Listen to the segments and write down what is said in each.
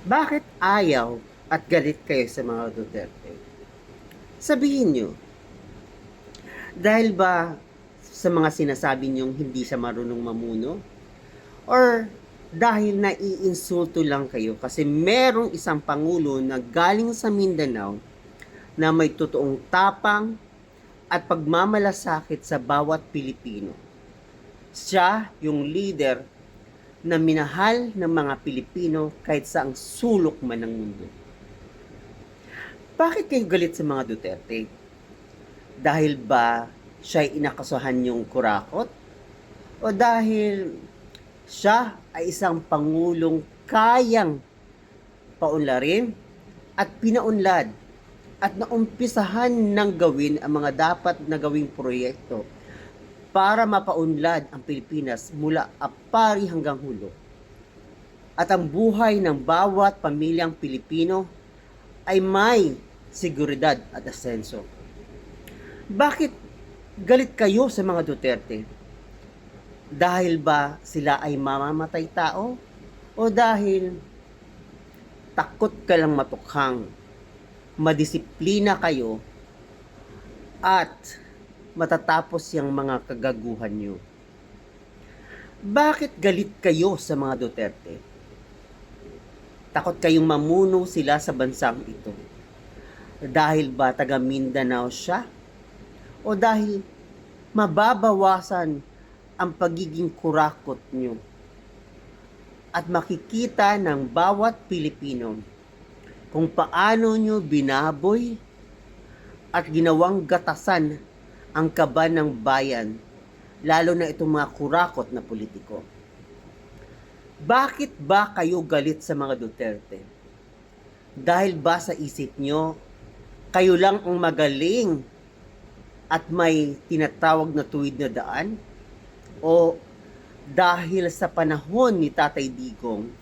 Bakit ayaw at galit kayo sa mga Duterte? Sabihin nyo, dahil ba sa mga sinasabi nyong hindi siya marunong mamuno? Or dahil naiinsulto lang kayo kasi merong isang pangulo na galing sa Mindanao na may totoong tapang at pagmamalasakit sa bawat Pilipino. Siya yung leader na minahal ng mga Pilipino kahit sa ang sulok man ng mundo. Bakit kayo galit sa mga Duterte? Dahil ba siya'y inakasuhan yung kurakot? O dahil siya ay isang pangulong kayang paunlarin at pinaunlad at naumpisahan ng gawin ang mga dapat na gawing proyekto para mapaunlad ang Pilipinas mula apari hanggang hulo. At ang buhay ng bawat pamilyang Pilipino ay may seguridad at asenso. Bakit galit kayo sa mga Duterte? Dahil ba sila ay mamamatay tao? O dahil takot ka lang matukhang, madisiplina kayo, at matatapos yung mga kagaguhan nyo? Bakit galit kayo sa mga Duterte? Takot kayong mamuno sila sa bansang ito? Dahil ba taga Mindanao siya? O dahil mababawasan ang pagiging kurakot nyo at makikita ng bawat Pilipino kung paano nyo binaboy at ginawang gatasan ang kaban ng bayan, lalo na itong mga kurakot na politiko. Bakit ba kayo galit sa mga Duterte? Dahil ba sa isip nyo, kayo lang ang magaling at may tinatawag na tuwid na daan? O dahil sa panahon ni Tatay Digong,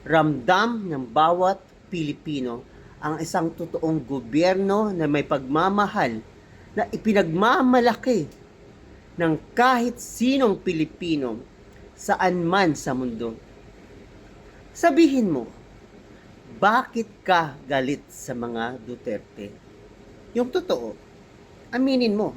ramdam ng bawat Pilipino ang isang totoong gobyerno na may pagmamahal na ipinagmamalaki ng kahit sinong Pilipino saan man sa mundo? Sabihin mo, bakit ka galit sa mga Duterte? Yung totoo, aminin mo.